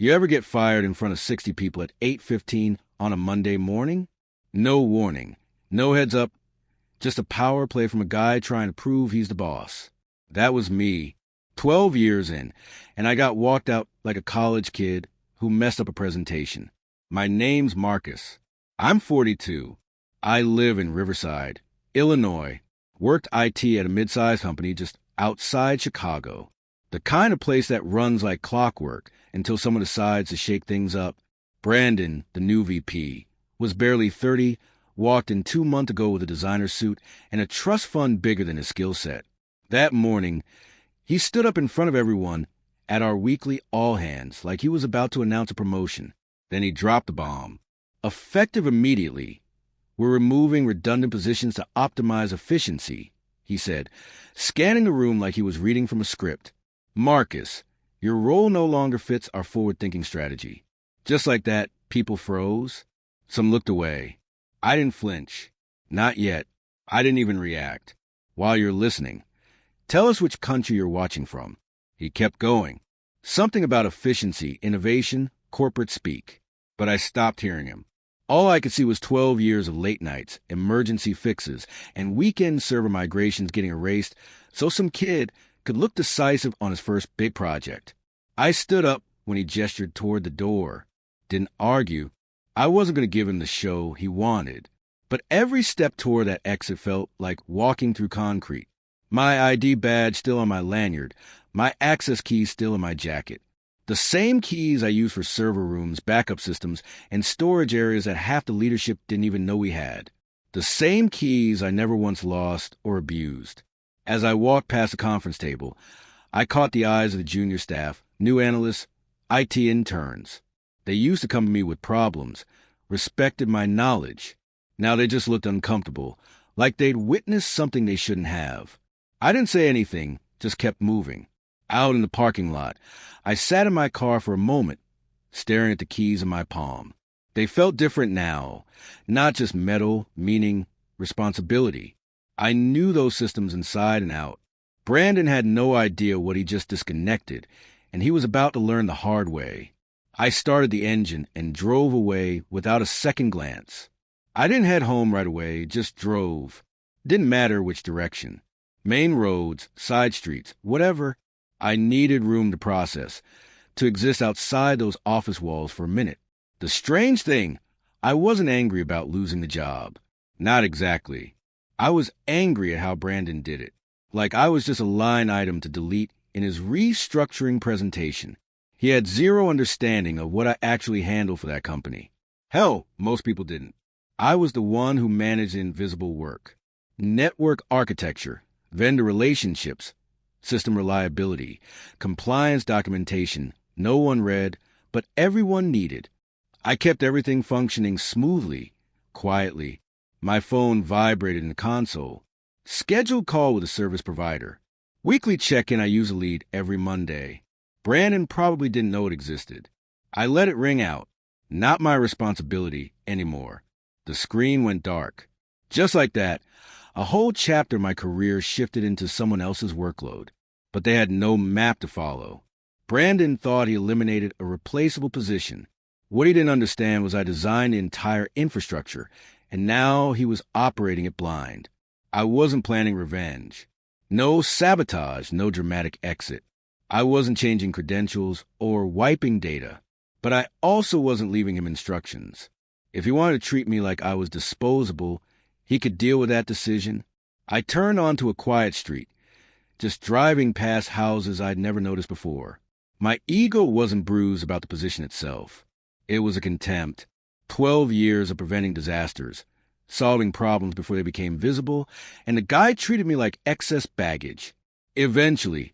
You ever get fired in front of 60 people at 8:15 on a Monday morning? No warning, no heads up, just a power play from a guy trying to prove he's the boss. That was me, 12 years in, and I got walked out like a college kid who messed up a presentation. My name's Marcus. I'm 42. I live in Riverside, Illinois. Worked IT at a mid-sized company just outside Chicago. The kind of place that runs like clockwork until someone decides to shake things up. Brandon, the new VP, was barely 30, walked in 2 months ago with a designer suit and a trust fund bigger than his skill set. That morning, he stood up in front of everyone at our weekly all-hands like he was about to announce a promotion. Then he dropped the bomb. Effective immediately, we're removing redundant positions to optimize efficiency, he said, scanning the room like he was reading from a script. Marcus, your role no longer fits our forward-thinking strategy. Just like that, people froze. Some looked away. I didn't flinch. Not yet. I didn't even react. While you're listening, tell us which country you're watching from. He kept going. Something about efficiency, innovation, corporate speak. But I stopped hearing him. All I could see was 12 years of late nights, emergency fixes, and weekend server migrations getting erased so some kid could look decisive on his first big project. I stood up when he gestured toward the door. Didn't argue. I wasn't going to give him the show he wanted. But every step toward that exit felt like walking through concrete. My ID badge still on my lanyard, my access keys still in my jacket. The same keys I used for server rooms, backup systems, and storage areas that half the leadership didn't even know we had. The same keys I never once lost or abused. As I walked past the conference table, I caught the eyes of the junior staff, new analysts, IT interns. They used to come to me with problems, respected my knowledge. Now they just looked uncomfortable, like they'd witnessed something they shouldn't have. I didn't say anything, just kept moving. Out in the parking lot, I sat in my car for a moment, staring at the keys in my palm. They felt different now, not just metal, meaning responsibility. I knew those systems inside and out. Brandon had no idea what he just disconnected, and he was about to learn the hard way. I started the engine and drove away without a second glance. I didn't head home right away, just drove. Didn't matter which direction. Main roads, side streets, whatever. I needed room to process, to exist outside those office walls for a minute. The strange thing, I wasn't angry about losing the job. Not exactly. I was angry at how Brandon did it, like I was just a line item to delete in his restructuring presentation. He had zero understanding of what I actually handled for that company. Hell, most people didn't. I was the one who managed invisible work. Network architecture, vendor relationships, system reliability, compliance documentation. No one read, but everyone needed. I kept everything functioning smoothly, quietly. My phone vibrated in the console. Scheduled call with a service provider. Weekly check-in. I use a lead every Monday. Brandon probably didn't know it existed. I let it ring out. Not my responsibility anymore. The screen went dark. Just like that, a whole chapter of my career shifted into someone else's workload. But they had no map to follow. Brandon thought he eliminated a replaceable position. What he didn't understand was I designed the entire infrastructure, and now he was operating it blind. I wasn't planning revenge. No sabotage, no dramatic exit. I wasn't changing credentials or wiping data, but I also wasn't leaving him instructions. If he wanted to treat me like I was disposable, he could deal with that decision. I turned onto a quiet street, just driving past houses I'd never noticed before. My ego wasn't bruised about the position itself. It was a contempt. 12 years of preventing disasters, solving problems before they became visible, and the guy treated me like excess baggage. Eventually,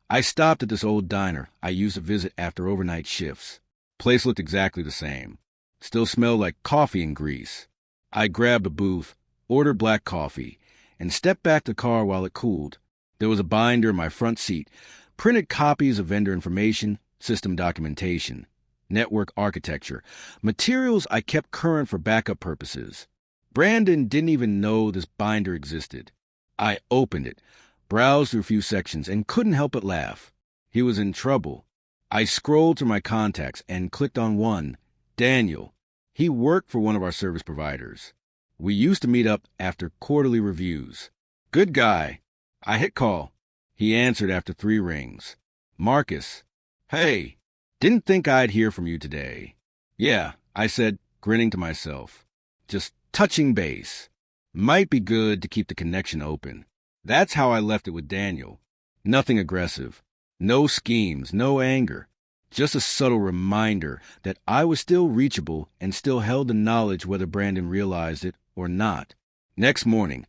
I stopped at this old diner I used to visit after overnight shifts. Place looked exactly the same. Still smelled like coffee and grease. I grabbed a booth, ordered black coffee, and stepped back to the car while it cooled. There was a binder in my front seat, printed copies of vendor information, system documentation, network architecture, materials I kept current for backup purposes. Brandon didn't even know this binder existed. I opened it, browsed through a few sections, and couldn't help but laugh. He was in trouble. I scrolled through my contacts and clicked on one, Daniel. He worked for one of our service providers. We used to meet up after quarterly reviews. Good guy. I hit call. He answered after 3 rings. Marcus. Hey, didn't think I'd hear from you today. Yeah, I said, grinning to myself. Just touching base. Might be good to keep the connection open. That's how I left it with Daniel. Nothing aggressive. No schemes, no anger. Just a subtle reminder that I was still reachable and still held the knowledge whether Brandon realized it or not. Next morning,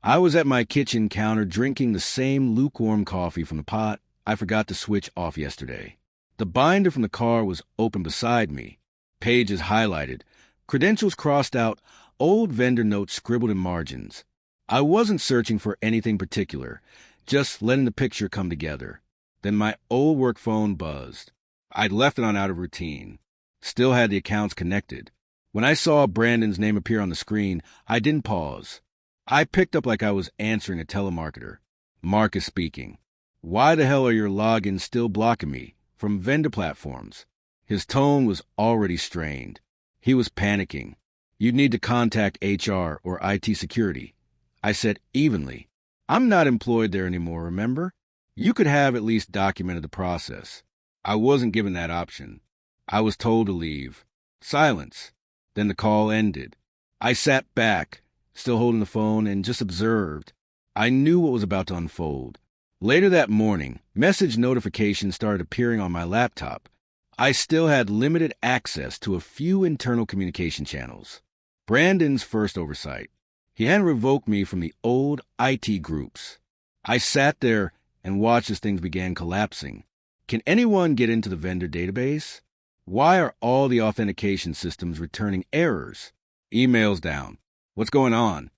I was at my kitchen counter drinking the same lukewarm coffee from the pot I forgot to switch off yesterday. The binder from the car was open beside me. Pages highlighted, credentials crossed out, old vendor notes scribbled in margins. I wasn't searching for anything particular, just letting the picture come together. Then my old work phone buzzed. I'd left it on out of routine. Still had the accounts connected. When I saw Brandon's name appear on the screen, I didn't pause. I picked up like I was answering a telemarketer. Marcus speaking. Why the hell are your logins still blocking me from vendor platforms? His tone was already strained. He was panicking. You'd need to contact HR or IT security. I said evenly. I'm not employed there anymore, remember? You could have at least documented the process. I wasn't given that option. I was told to leave. Silence. Then the call ended. I sat back, still holding the phone, and just observed. I knew what was about to unfold. Later that morning, message notifications started appearing on my laptop. I still had limited access to a few internal communication channels. Brandon's first oversight. He hadn't revoked me from the old IT groups. I sat there and watched as things began collapsing. Can anyone get into the vendor database? Why are all the authentication systems returning errors? Emails down. What's going on?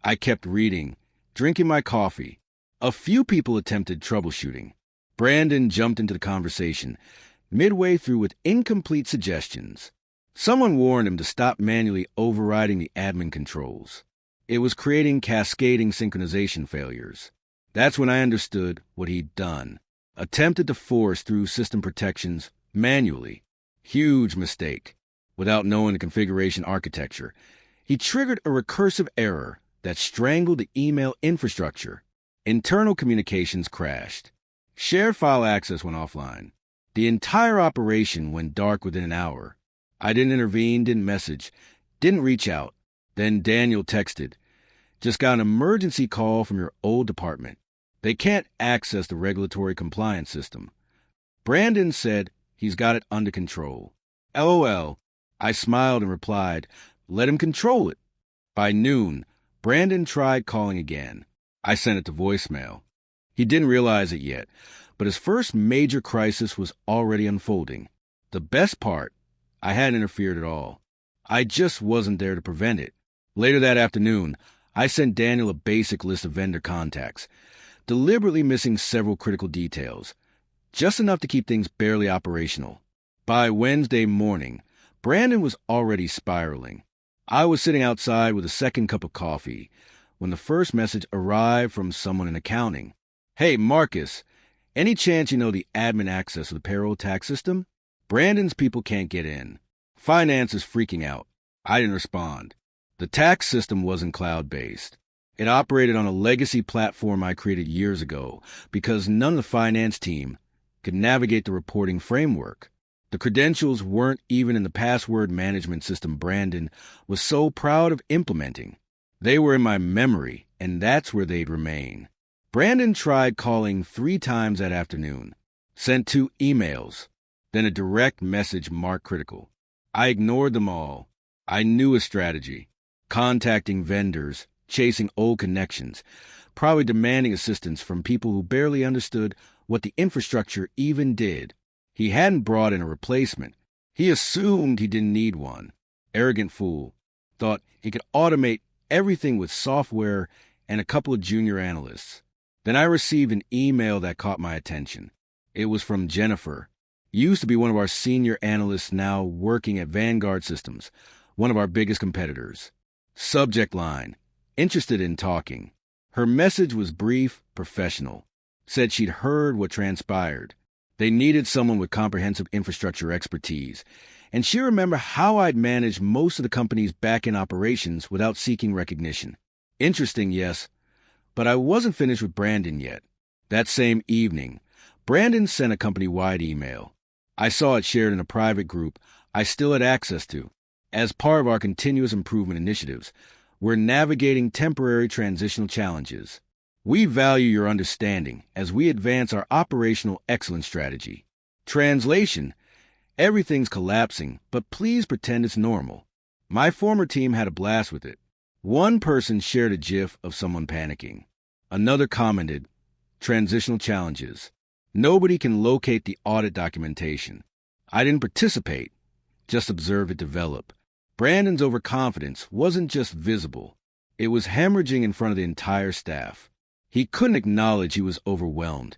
I kept reading, drinking my coffee. A few people attempted troubleshooting. Brandon jumped into the conversation, midway through with incomplete suggestions. Someone warned him to stop manually overriding the admin controls. It was creating cascading synchronization failures. That's when I understood what he'd done. Attempted to force through system protections manually. Huge mistake. Without knowing the configuration architecture, he triggered a recursive error that strangled the email infrastructure. Internal communications crashed. Shared file access went offline. The entire operation went dark within an hour. I didn't intervene, didn't message, didn't reach out. Then Daniel texted, just got an emergency call from your old department. They can't access the regulatory compliance system. Brandon said he's got it under control. LOL. I smiled and replied, let him control it. By noon, Brandon tried calling again. I sent it to voicemail. He didn't realize it yet, but his first major crisis was already unfolding. The best part, I hadn't interfered at all. I just wasn't there to prevent it. Later that afternoon, I sent Daniel a basic list of vendor contacts, deliberately missing several critical details, just enough to keep things barely operational. By Wednesday morning, Brandon was already spiraling. I was sitting outside with a second cup of coffee when the first message arrived from someone in accounting. Hey, Marcus, any chance you know the admin access to the payroll tax system? Brandon's people can't get in. Finance is freaking out. I didn't respond. The tax system wasn't cloud-based. It operated on a legacy platform I created years ago because none of the finance team could navigate the reporting framework. The credentials weren't even in the password management system Brandon was so proud of implementing. They were in my memory, and that's where they'd remain. Brandon tried calling 3 times that afternoon, sent 2 emails, then a direct message marked critical. I ignored them all. I knew a strategy. Contacting vendors, chasing old connections, probably demanding assistance from people who barely understood what the infrastructure even did. He hadn't brought in a replacement. He assumed he didn't need one. Arrogant fool. Thought he could automate everything with software and a couple of junior analysts. Then I received an email that caught my attention. It was from Jennifer. Used to be one of our senior analysts, now working at Vanguard Systems, one of our biggest competitors. Subject line, interested in talking. Her message was brief, professional. Said she'd heard what transpired. They needed someone with comprehensive infrastructure expertise, and she remembered how I'd managed most of the company's back-end operations without seeking recognition. Interesting, yes, but I wasn't finished with Brandon yet. That same evening, Brandon sent a company-wide email. I saw it shared in a private group I still had access to. As part of our continuous improvement initiatives, we're navigating temporary transitional challenges. We value your understanding as we advance our operational excellence strategy. Translation: everything's collapsing, but please pretend it's normal. My former team had a blast with it. One person shared a GIF of someone panicking. Another commented, "Transitional challenges. Nobody can locate the audit documentation." I didn't participate, just observed it develop. Brandon's overconfidence wasn't just visible. It was hemorrhaging in front of the entire staff. He couldn't acknowledge he was overwhelmed,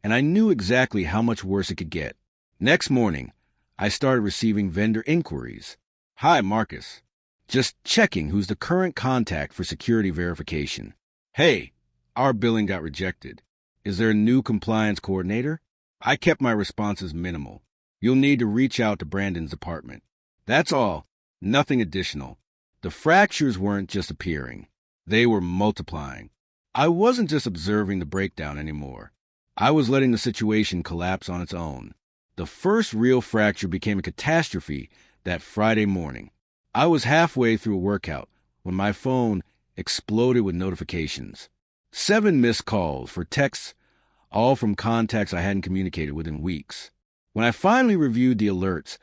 and I knew exactly how much worse it could get. Next morning, I started receiving vendor inquiries. "Hi, Marcus. Just checking who's the current contact for security verification. Hey, our billing got rejected. Is there a new compliance coordinator?" I kept my responses minimal. "You'll need to reach out to Brandon's department." That's all. Nothing additional. The fractures weren't just appearing. They were multiplying. I wasn't just observing the breakdown anymore. I was letting the situation collapse on its own. The first real fracture became a catastrophe that Friday morning. I was halfway through a workout when my phone exploded with notifications. 7 missed calls for texts, all from contacts I hadn't communicated with in weeks. When I finally reviewed the alerts,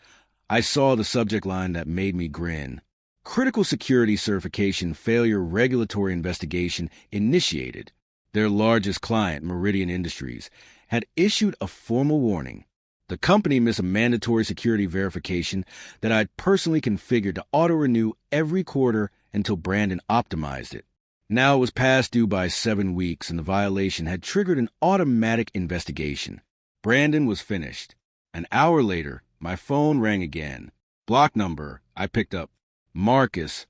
I saw the subject line that made me grin. Critical Security Certification Failure Regulatory Investigation initiated. Their largest client, Meridian Industries, had issued a formal warning. The company missed a mandatory security verification that I'd personally configured to auto-renew every quarter until Brandon optimized it. Now it was past due by 7 weeks, and the violation had triggered an automatic investigation. Brandon was finished. An hour later, my phone rang again. Block number. I picked up. "Marcus,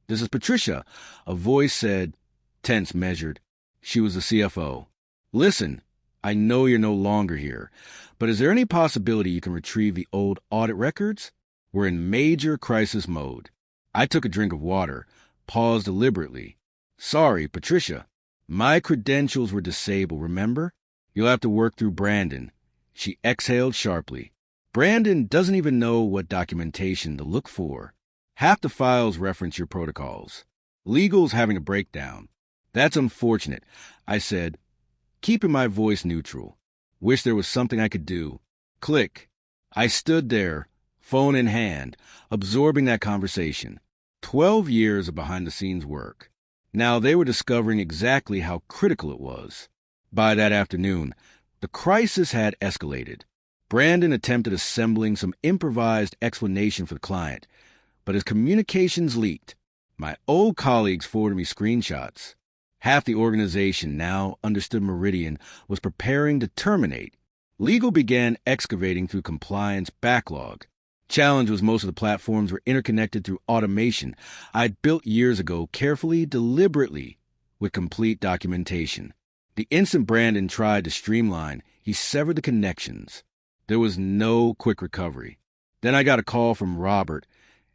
this is Patricia," a voice said, tense measured. She was the CFO. "Listen, I know you're no longer here, but is there any possibility you can retrieve the old audit records? We're in major crisis mode." I took a drink of water, paused deliberately. "Sorry, Patricia. My credentials were disabled, remember? You'll have to work through Brandon." She exhaled sharply. "Brandon doesn't even know what documentation to look for. Half the files reference your protocols. Legal's having a breakdown." "That's unfortunate," I said, keeping my voice neutral. "Wish there was something I could do." Click. I stood there, phone in hand, absorbing that conversation. 12 years of behind-the-scenes work. Now they were discovering exactly how critical it was. By that afternoon, the crisis had escalated. Brandon attempted assembling some improvised explanation for the client, but his communications leaked. My old colleagues forwarded me screenshots. Half the organization now understood Meridian was preparing to terminate. Legal began excavating through compliance backlog. Challenge was most of the platforms were interconnected through automation I'd built years ago, carefully, deliberately, with complete documentation. The instant Brandon tried to streamline, he severed the connections. There was no quick recovery. Then I got a call from Robert,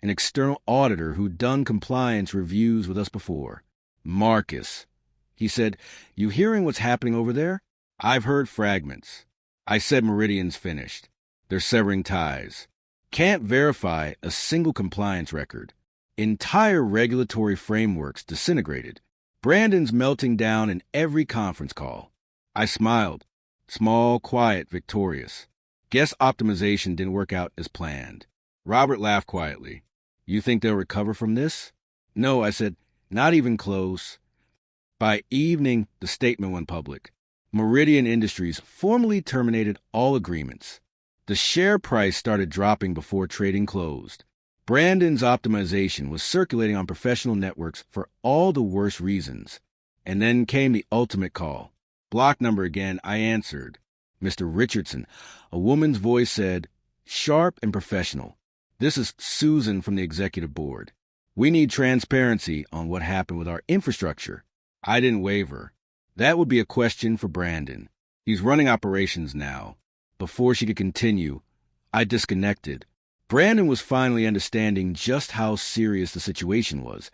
an external auditor who'd done compliance reviews with us before. "Marcus," he said, "you hearing what's happening over there?" "I've heard fragments." I said Meridian's finished. They're severing ties. Can't verify a single compliance record. Entire regulatory frameworks disintegrated. Brandon's melting down in every conference call. I smiled. Small, quiet, victorious. Guess optimization didn't work out as planned. Robert laughed quietly. "You think they'll recover from this?" "No," I said, "not even close." By evening, the statement went public. Meridian Industries formally terminated all agreements. The share price started dropping before trading closed. Brandon's optimization was circulating on professional networks for all the worst reasons. And then came the ultimate call. Block number again, I answered. "Mr. Richardson," a woman's voice said, sharp and professional. "This is Susan from the executive board. We need transparency on what happened with our infrastructure." I didn't waver. That would be a question for Brandon. He's running operations now. Before she could continue, I disconnected. Brandon was finally understanding just how serious the situation was,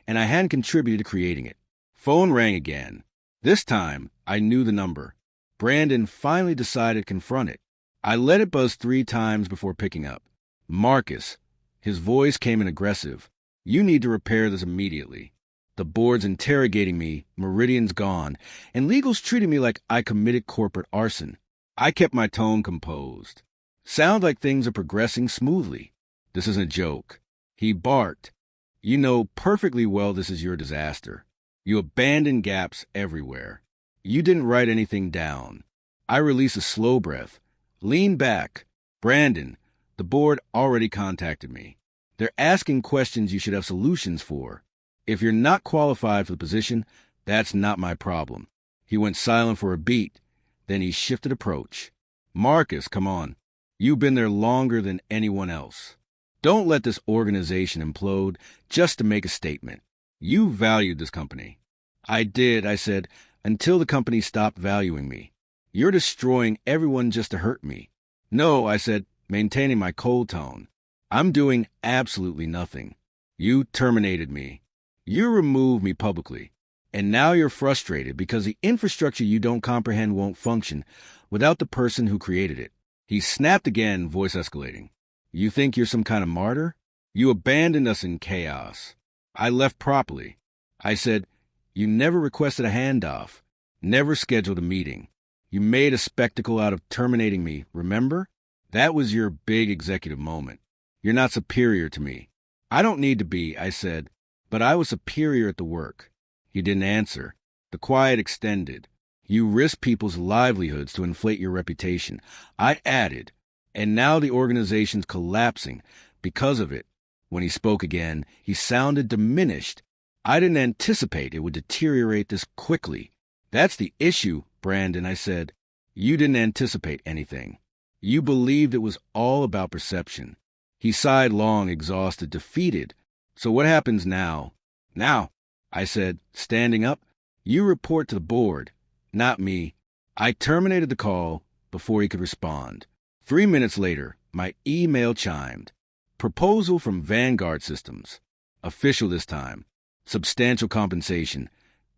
and I hadn't contributed to creating it. Phone rang again. This time, I knew the number. Brandon finally decided to confront it. I let it buzz 3 times before picking up. Marcus. His voice came in aggressive. You need to repair this immediately. The board's interrogating me, Meridian's gone, and legal's treating me like I committed corporate arson. I kept my tone composed. Sounds like things are progressing smoothly. This isn't a joke. He barked. You know perfectly well this is your disaster. You abandoned gaps everywhere. You didn't write anything down. I released a slow breath. Lean back. Brandon, the board already contacted me. They're asking questions you should have solutions for. If you're not qualified for the position, that's not my problem. He went silent for a beat. Then he shifted approach. Marcus, come on. You've been there longer than anyone else. Don't let this organization implode just to make a statement. You valued this company. I did, I said, until the company stopped valuing me. You're destroying everyone just to hurt me. No, I said, maintaining my cold tone. I'm doing absolutely nothing. You terminated me. You removed me publicly. And now you're frustrated because the infrastructure you don't comprehend won't function without the person who created it. He snapped again, voice escalating. You think you're some kind of martyr? You abandoned us in chaos. I left properly. I said, you never requested a handoff, never scheduled a meeting. You made a spectacle out of terminating me, remember? That was your big executive moment. You're not superior to me. I don't need to be, I said, but I was superior at the work. He didn't answer. The quiet extended. You risked people's livelihoods to inflate your reputation. I added, and now the organization's collapsing because of it. When he spoke again, he sounded diminished. I didn't anticipate it would deteriorate this quickly. That's the issue, Brandon, I said. You didn't anticipate anything. You believed it was all about perception. He sighed long, exhausted, defeated. So what happens now? Now, I said, standing up, you report to the board, not me. I terminated the call before he could respond. 3 minutes later, my email chimed. Proposal from Vanguard Systems. Official this time. Substantial compensation.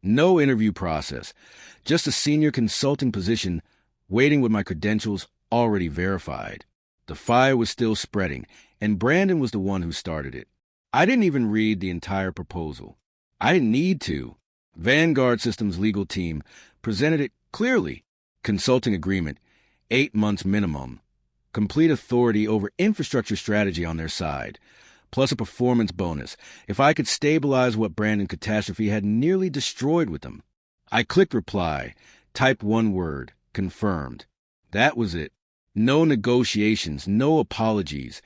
No interview process. Just a senior consulting position, waiting with my credentials already verified. The fire was still spreading, and Brandon was the one who started it. I didn't even read the entire proposal. I didn't need to. Vanguard Systems' legal team presented it clearly. Consulting agreement, 8 months minimum. Complete authority over infrastructure strategy on their side, plus a performance bonus if I could stabilize what Brandon Catastrophe had nearly destroyed with them. I clicked reply, typed 1 word, confirmed. That was it. No negotiations, no apologies,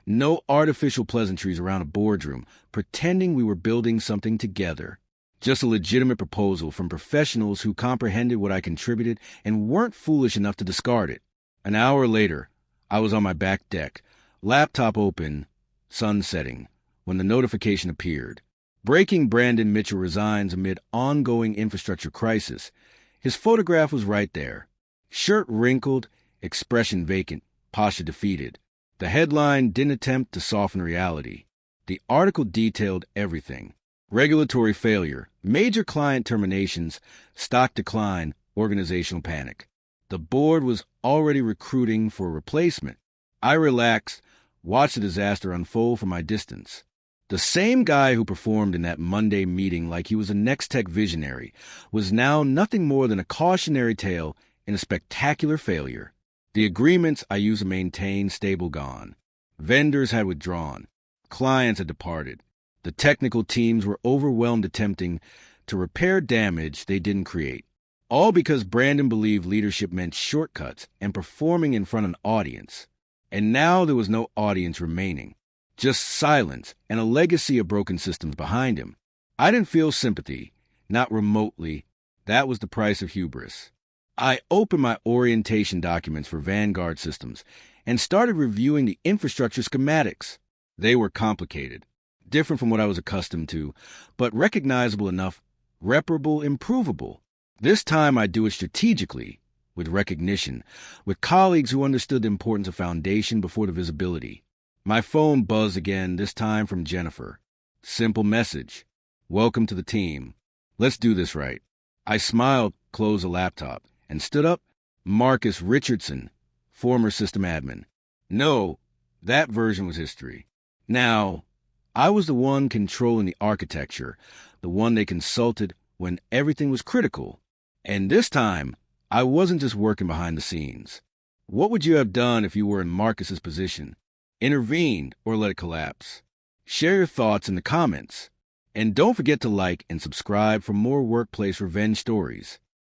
no artificial pleasantries around a boardroom, pretending we were building something together. Just a legitimate proposal from professionals who comprehended what I contributed and weren't foolish enough to discard it. An hour later, I was on my back deck, laptop open, sun setting, when the notification appeared. Breaking: Brandon Mitchell resigns amid ongoing infrastructure crisis. His photograph was right there. Shirt wrinkled, expression vacant, posture defeated. The headline didn't attempt to soften reality. The article detailed everything. Regulatory failure, major client terminations, stock decline, organizational panic. The board was already recruiting for a replacement. I relaxed, watched the disaster unfold from my distance. The same guy who performed in that Monday meeting like he was a Next-Tech visionary was now nothing more than a cautionary tale in a spectacular failure. The agreements I used to maintain stable gone. Vendors had withdrawn. Clients had departed. The technical teams were overwhelmed attempting to repair damage they didn't create. All because Brandon believed leadership meant shortcuts and performing in front of an audience. And now there was no audience remaining. Just silence and a legacy of broken systems behind him. I didn't feel sympathy, not remotely. That was the price of hubris. I opened my orientation documents for Vanguard Systems and started reviewing the infrastructure schematics. They were complicated, different from what I was accustomed to, but recognizable enough, reparable, improvable. This time I'd do it strategically, with recognition, with colleagues who understood the importance of foundation before the visibility. My phone buzzed again, this time from Jennifer. Simple message. Welcome to the team. Let's do this right. I smiled, closed the laptop, and stood up. Marcus Richardson, former system admin. No, that version was history. Now, I was the one controlling the architecture, the one they consulted when everything was critical. And this time, I wasn't just working behind the scenes. What would you have done if you were in Marcus's position? Intervened or let it collapse? Share your thoughts in the comments. And don't forget to like and subscribe for more workplace revenge stories.